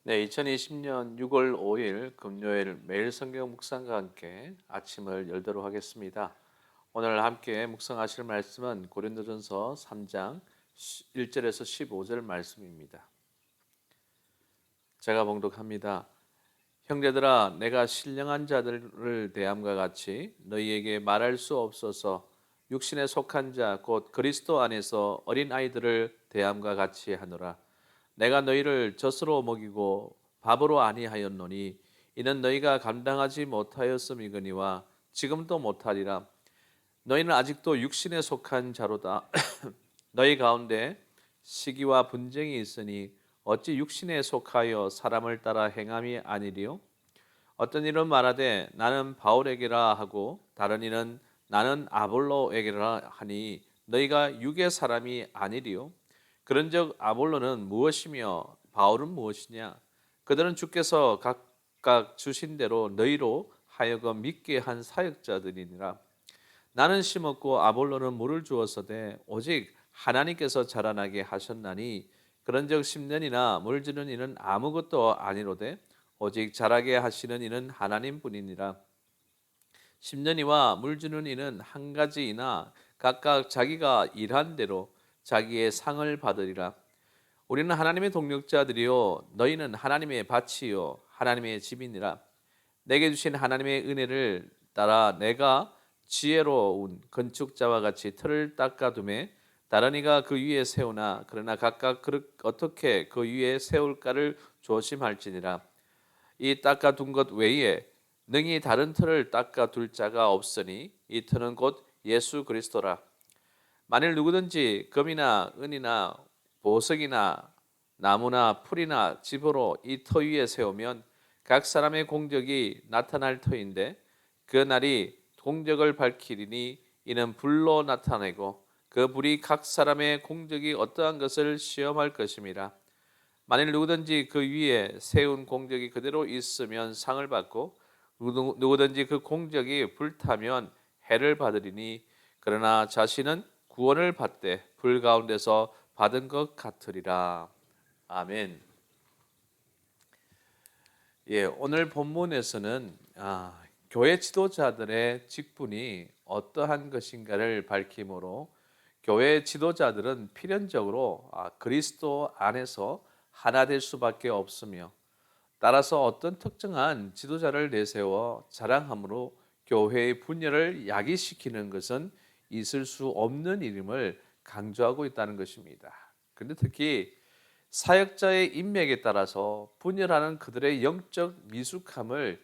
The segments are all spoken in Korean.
네, 2020년 6월 5일 금요일 매일 성경 묵상과 함께 아침을 열도록 하겠습니다. 오늘 함께 묵상하실 말씀은 고린도전서 3장 1절에서 15절 말씀입니다. 제가 봉독합니다. 형제들아, 내가 신령한 자들을 대함과 같이 너희에게 말할 수 없어서 육신에 속한 자 곧 그리스도 안에서 어린 아이들을 대함과 같이 하노라. 내가 너희를 젖으로 먹이고 밥으로 아니하였노니 이는 너희가 감당하지 못하였음이거니와 지금도 못하리라. 너희는 아직도 육신에 속한 자로다. 너희 가운데 시기와 분쟁이 있으니 어찌 육신에 속하여 사람을 따라 행함이 아니리요? 어떤 이는 말하되 나는 바울에게라 하고 다른 이는 나는 아볼로에게라 하니 너희가 육의 사람이 아니리요? 그런즉 아볼로는 무엇이며 바울은 무엇이냐? 그들은 주께서 각각 주신 대로 너희로 하여금 믿게 한 사역자들이니라. 나는 심었고 아볼로는 물을 주었으되 오직 하나님께서 자라나게 하셨나니 그런즉 심는 물 주는 이는 아무것도 아니로되 오직 자라게 하시는 이는 하나님뿐이니라. 심는 이와 물 주는 이는 한 가지이나 각각 자기가 일한 대로 자기의 상을 받으리라. 우리는 하나님의 동력자들이요 너희는 하나님의 밭이요 하나님의 집이니라. 내게 주신 하나님의 은혜를 따라 내가 지혜로운 건축자와 같이 틀을 닦아두매 다른 이가 그 위에 세우나 그러나 각각 어떻게 그 위에 세울까를 조심할지니라. 이 닦아둔 것 외에 능히 다른 틀을 닦아둘 자가 없으니 이 틀은 곧 예수 그리스도라. 만일 누구든지 금이나 은이나 보석이나 나무나 풀이나 집으로 이 터 위에 세우면 각 사람의 공적이 나타날 터인데 그 날이 공적을 밝히리니 이는 불로 나타내고 그 불이 각 사람의 공적이 어떠한 것을 시험할 것임이라. 만일 누구든지 그 위에 세운 공적이 그대로 있으면 상을 받고 누구든지 그 공적이 불타면 해를 받으리니 그러나 자신은 구원을 받되 불 가운데서 받은 것 같으리라. 아멘. 예, 오늘 본문에서는 교회 지도자들의 직분이 어떠한 것인가를 밝히므로 교회 지도자들은 필연적으로 그리스도 안에서 하나 될 수밖에 없으며 따라서 어떤 특정한 지도자를 내세워 자랑함으로 교회의 분열을 야기시키는 것은 있을 수 없는 일임을 강조하고 있다는 것입니다. 그런데 특히 사역자의 인맥에 따라서 분열하는 그들의 영적 미숙함을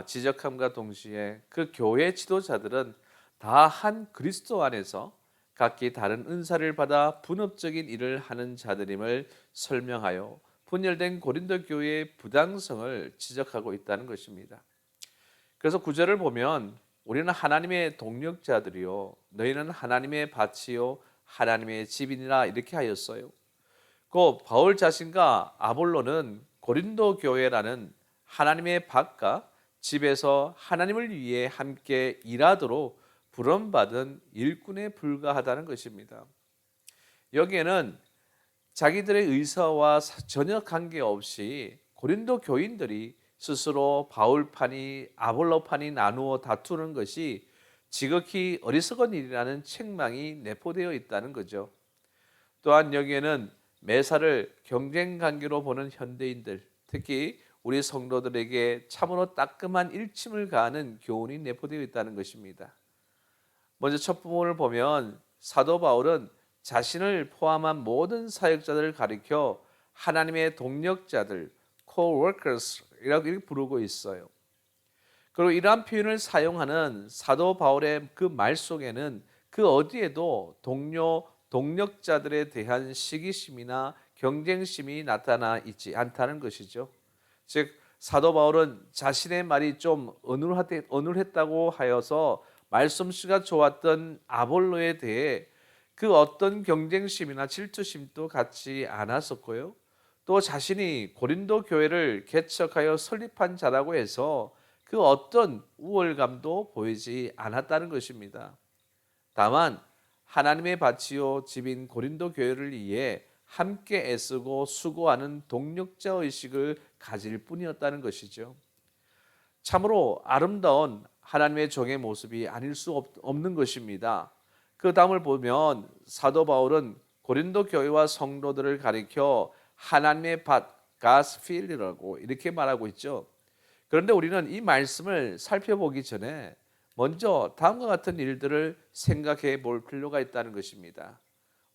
지적함과 동시에 그 교회 지도자들은 다 한 그리스도 안에서 각기 다른 은사를 받아 분업적인 일을 하는 자들임을 설명하여 분열된 고린도 교회의 부당성을 지적하고 있다는 것입니다. 그래서 구절을 보면 우리는 하나님의 동력자들이요 너희는 하나님의 밭이요 하나님의 집이니라 이렇게 하였어요. 그 바울 자신과 아볼로는 고린도 교회라는 하나님의 밭과 집에서 하나님을 위해 함께 일하도록 부름받은 일꾼에 불과하다는 것입니다. 여기에는 자기들의 의사와 전혀 관계없이 고린도 교인들이 스스로 바울파니 아볼로파니 나누어 다투는 것이 지극히 어리석은 일이라는 책망이 내포되어 있다는 거죠. 또한 여기에는 매사를 경쟁 관계로 보는 현대인들, 특히 우리 성도들에게 참으로 따끔한 일침을 가하는 교훈이 내포되어 있다는 것입니다. 먼저 첫 부분을 보면 사도 바울은 자신을 포함한 모든 사역자들을 가리켜 하나님의 동력자들, co-workers이라고 이렇게 부르고 있어요. 그리고 이러한 표현을 사용하는 사도 바울의 그 말 속에는 그 어디에도 동료, 동력자들에 대한 시기심이나 경쟁심이 나타나 있지 않다는 것이죠. 즉 사도 바울은 자신의 말이 좀 어눌했다고 하여서 말솜씨가 좋았던 아볼로에 대해 그 어떤 경쟁심이나 질투심도 갖지 않았었고요. 또 자신이 고린도 교회를 개척하여 설립한 자라고 해서 그 어떤 우월감도 보이지 않았다는 것입니다. 다만 하나님의 밭이요 집인 고린도 교회를 위해 함께 애쓰고 수고하는 동력자 의식을 가질 뿐이었다는 것이죠. 참으로 아름다운 하나님의 종의 모습이 아닐 수 없는 것입니다. 그 다음을 보면 사도 바울은 고린도 교회와 성도들을 가리켜 하나님의 밭, God's field이라고 이렇게 말하고 있죠. 그런데 우리는 이 말씀을 살펴보기 전에 먼저 다음과 같은 일들을 생각해 볼 필요가 있다는 것입니다.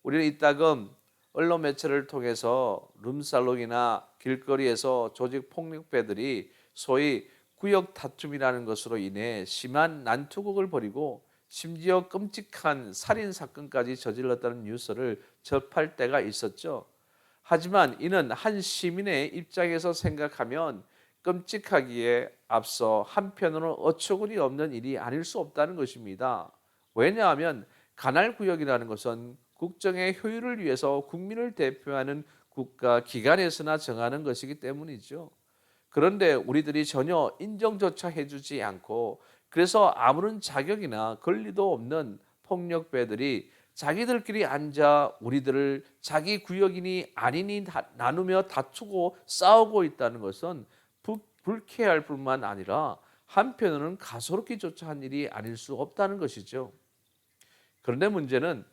우리는 이따금 언론 매체를 통해서 룸살롱이나 길거리에서 조직 폭력배들이 소위 구역 다툼이라는 것으로 인해 심한 난투극을 벌이고 심지어 끔찍한 살인 사건까지 저질렀다는 뉴스를 접할 때가 있었죠. 하지만 이는 한 시민의 입장에서 생각하면 끔찍하기에 앞서 한편으로는 어처구니 없는 일이 아닐 수 없다는 것입니다. 왜냐하면 관할 구역이라는 것은 국정의 효율을 위해서 국민을 대표하는 국가 기관에서나 정하는 것이기 때문이죠. 그런데 우리들이 전혀 인정조차 해주지 않고 그래서 아무런 자격이나 권리도 없는 폭력배들이 자기들끼리 앉아 우리들을 자기 구역이니 아니니 나누며 다투고 싸우고 있다는 것은 불쾌할 뿐만 아니라 한편으로는 가소롭기조차 한 일이 아닐 수 없다는 것이죠. 그런데 문제는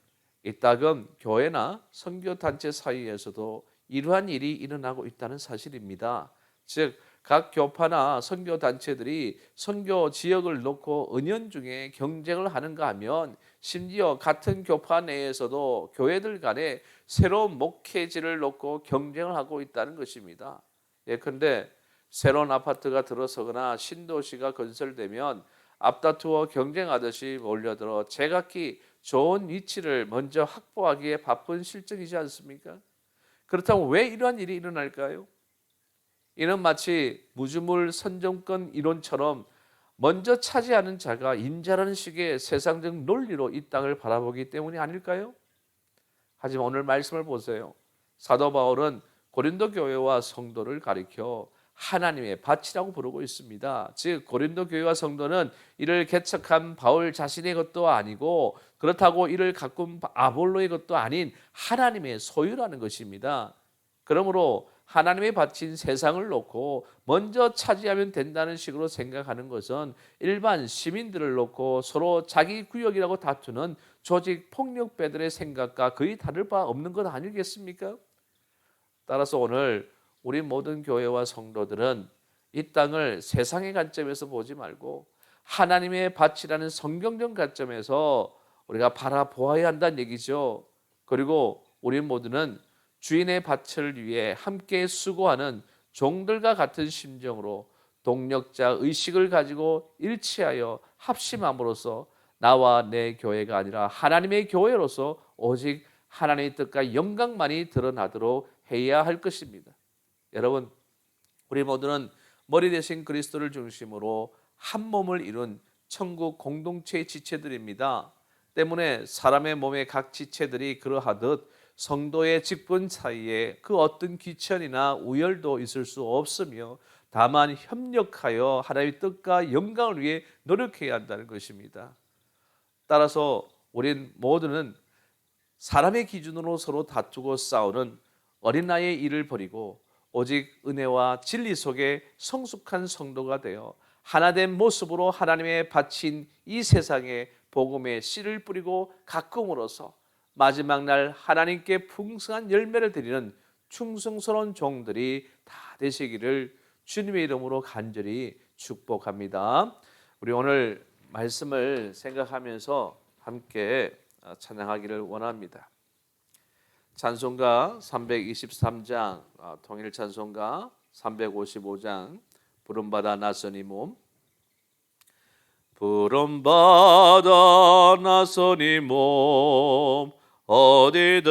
이따금 교회나 선교단체 사이에서도 이러한 일이 일어나고 있다는 사실입니다. 즉 각 교파나 선교단체들이 선교 지역을 놓고 은연중에 경쟁을 하는가 하면 심지어 같은 교파 내에서도 교회들 간에 새로운 목회지를 놓고 경쟁을 하고 있다는 것입니다. 예컨대 새로운 아파트가 들어서거나 신도시가 건설되면 앞다투어 경쟁하듯이 몰려들어 제각기 좋은 위치를 먼저 확보하기에 바쁜 실정이지 않습니까? 그렇다면 왜 이러한 일이 일어날까요? 이는 마치 무주물 선정권 이론처럼 먼저 차지하는 자가 인자라는 식의 세상적 논리로 이 땅을 바라보기 때문이 아닐까요? 하지만 오늘 말씀을 보세요. 사도 바울은 고린도 교회와 성도를 가리켜 하나님의 밭이라고 부르고 있습니다. 즉 고린도 교회와 성도는 이를 개척한 바울 자신의 것도 아니고 그렇다고 이를 가꾼 아볼로의 것도 아닌 하나님의 소유라는 것입니다. 그러므로 하나님의 밭인 세상을 놓고 먼저 차지하면 된다는 식으로 생각하는 것은 일반 시민들을 놓고 서로 자기 구역이라고 다투는 조직 폭력배들의 생각과 거의 다를 바 없는 것 아니겠습니까? 따라서 오늘 우리 모든 교회와 성도들은 이 땅을 세상의 관점에서 보지 말고 하나님의 밭이라는 성경적 관점에서 우리가 바라보아야 한다는 얘기죠. 그리고 우리 모두는 주인의 밭을 위해 함께 수고하는 종들과 같은 심정으로 동력자 의식을 가지고 일치하여 합심함으로써 나와 내 교회가 아니라 하나님의 교회로서 오직 하나님의 뜻과 영광만이 드러나도록 해야 할 것입니다. 여러분, 우리 모두는 머리 대신 그리스도를 중심으로 한 몸을 이룬 천국 공동체의 지체들입니다. 때문에 사람의 몸의 각 지체들이 그러하듯 성도의 직분 사이에 그 어떤 귀천이나 우열도 있을 수 없으며 다만 협력하여 하나님의 뜻과 영광을 위해 노력해야 한다는 것입니다. 따라서 우린 모두는 사람의 기준으로 서로 다투고 싸우는 어린아이의 일을 버리고 오직 은혜와 진리 속에 성숙한 성도가 되어 하나된 모습으로 하나님의 밭인 이 세상에 복음의 씨를 뿌리고 가꿈으로써 마지막 날 하나님께 풍성한 열매를 드리는 충성스러운 종들이 다 되시기를 주님의 이름으로 간절히 축복합니다. 우리 오늘 말씀을 생각하면서 함께 찬양하기를 원합니다. 찬송가 323장, 통일 찬송가 355장, 부름받아 나선 이 몸. 부름받아 나선 이 몸 어디든지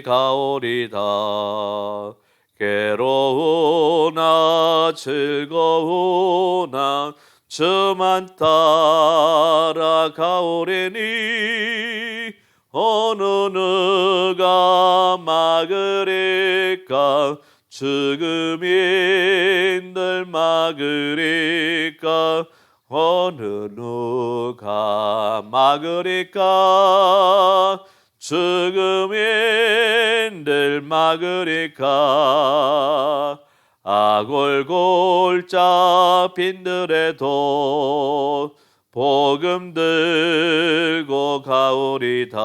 가오리다. 괴로우나 즐거우나 저만 따라가오리니 어느 누가 막으리까 죽음인들 막으리까 어느 누가 막으리까 죽음인들 막으리까 아골골자 빈들에도 복음 들고 가오리다.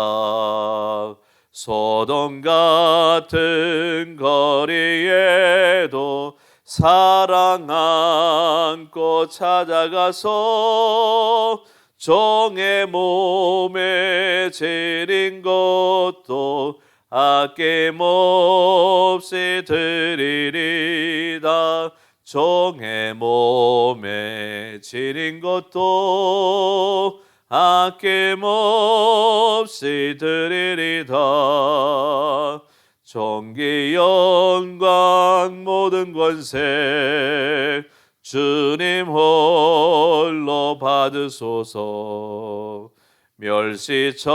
소돔 같은 거리에도 사랑 안고 찾아가서 종의 몸에 지린 것도 아낌없이 드리리다. 종의 몸에 지린 것도 아낌없이 드리리다. 존귀 영광 모든 권세 주님 홀로 받으소서. 멸시천대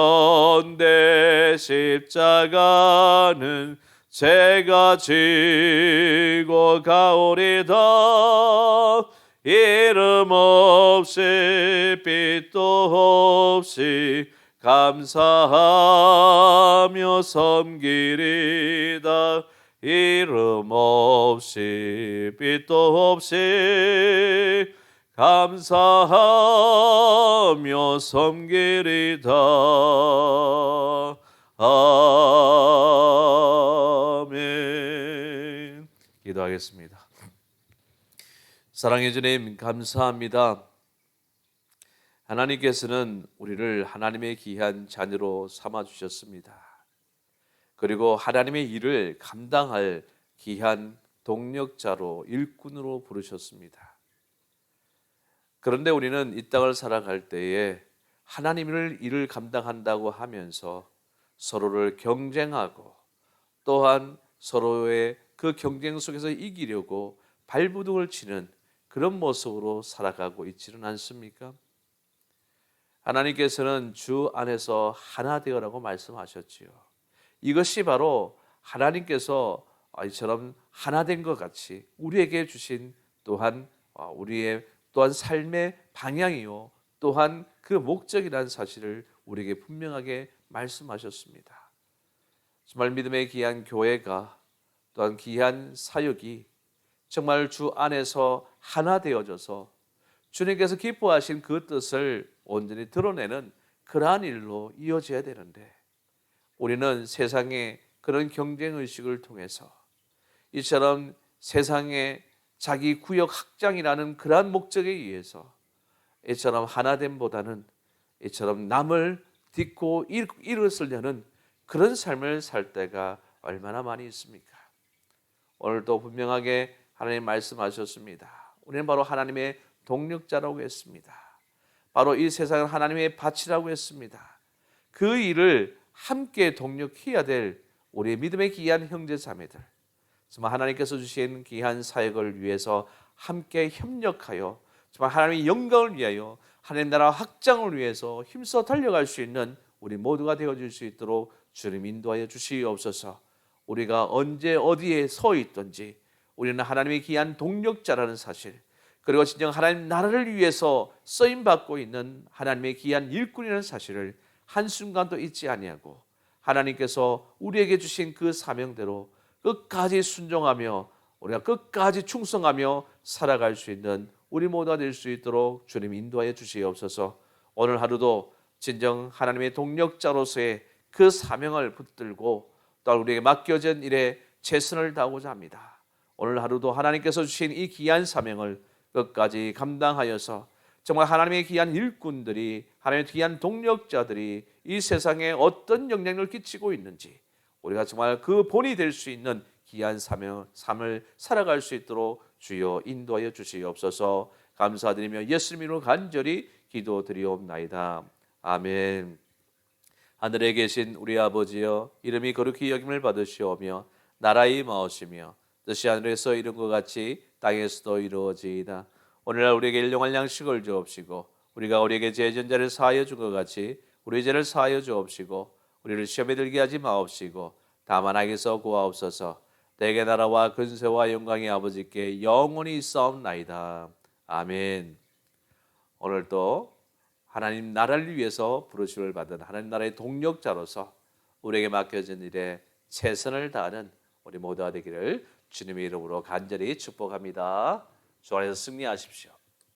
십자가는 제가 지고 가오리다. 이름 없이 빛도 없이 감사하며 섬기리다. 이름 없이 빛도 없이 감사하며 섬기리다. 아멘. 기도하겠습니다. 사랑의 주님, 감사합니다. 하나님께서는 우리를 하나님의 귀한 자녀로 삼아주셨습니다. 그리고 하나님의 일을 감당할 귀한 동력자로, 일꾼으로 부르셨습니다. 그런데 우리는 이 땅을 살아갈 때에 하나님의 일을 감당한다고 하면서 서로를 경쟁하고 또한 서로의 그 경쟁 속에서 이기려고 발부둥을 치는 그런 모습으로 살아가고 있지는 않습니까? 하나님께서는 주 안에서 하나 되어라고 말씀하셨지요. 이것이 바로 하나님께서 이처럼 하나 된 것 같이 우리에게 주신 또한 우리의 또한 삶의 방향이요, 또한 그 목적이라는 사실을 우리에게 분명하게 말씀하셨습니다. 정말 믿음의 귀한 교회가 또한 귀한 사역이 정말 주 안에서 하나 되어져서 주님께서 기뻐하신 그 뜻을 온전히 드러내는 그러한 일로 이어져야 되는데, 우리는 세상의 그런 경쟁의식을 통해서 이처럼 세상의 자기 구역 확장이라는 그러한 목적에 의해서 이처럼 하나됨보다는 이처럼 남을 딛고 일어서려는 그런 삶을 살 때가 얼마나 많이 있습니까? 오늘도 분명하게 하나님 말씀하셨습니다. 우리는 바로 하나님의 동력자라고 했습니다. 바로 이 세상은 하나님의 밭이라고 했습니다. 그 일을 함께 동력해야 될 우리 믿음의 귀한 형제 자매들, 정말 하나님께서 주신 귀한 사역을 위해서 함께 협력하여 정말 하나님의 영광을 위하여 하나님 나라 확장을 위해서 힘써 달려갈 수 있는 우리 모두가 되어줄 수 있도록 주님 인도하여 주시옵소서. 우리가 언제 어디에 서 있든지 우리는 하나님의 귀한 동력자라는 사실, 그리고 진정 하나님 나라를 위해서 쓰임받고 있는 하나님의 귀한 일꾼이라는 사실을 한순간도 잊지 아니하고 하나님께서 우리에게 주신 그 사명대로 끝까지 순종하며 우리가 끝까지 충성하며 살아갈 수 있는 우리 모두가 될 수 있도록 주님 인도하여 주시옵소서. 오늘 하루도 진정 하나님의 동력자로서의 그 사명을 붙들고 또 우리에게 맡겨진 일에 최선을 다하고자 합니다. 오늘 하루도 하나님께서 주신 이 귀한 사명을 끝까지 감당하여서 정말 하나님의 귀한 일꾼들이, 하나님의 귀한 동력자들이 이 세상에 어떤 영향력을 끼치고 있는지 우리가 정말 그 본이 될 수 있는 귀한 삶을 살아갈 수 있도록 주여 인도하여 주시옵소서. 감사드리며 예수님 이름으로 간절히 기도드리옵나이다. 아멘. 하늘에 계신 우리 아버지여, 이름이 거룩히 여김을 받으시오며 나라의 임하오시며 뜻이 하늘에서 이룬 것 같이 땅에서도 이루어지이다. 오늘날 우리에게 일용할 양식을 주옵시고 우리가 우리에게 죄전자를 사하여 준 것 같이 우리 죄를 사하여 주옵시고 우리를 시험에 들게 하지 마옵시고 다만 악에서 구하옵소서. 대개 나라와 근세와 영광이 아버지께 영원히 있사옵나이다. 아멘. 오늘도 하나님 나라를 위해서 부르심을 받은 하나님 나라의 동력자로서 우리에게 맡겨진 일에 최선을 다하는 우리 모두가 되기를 주님의 이름으로 간절히 축복합니다. 주 안에서 승리하십시오.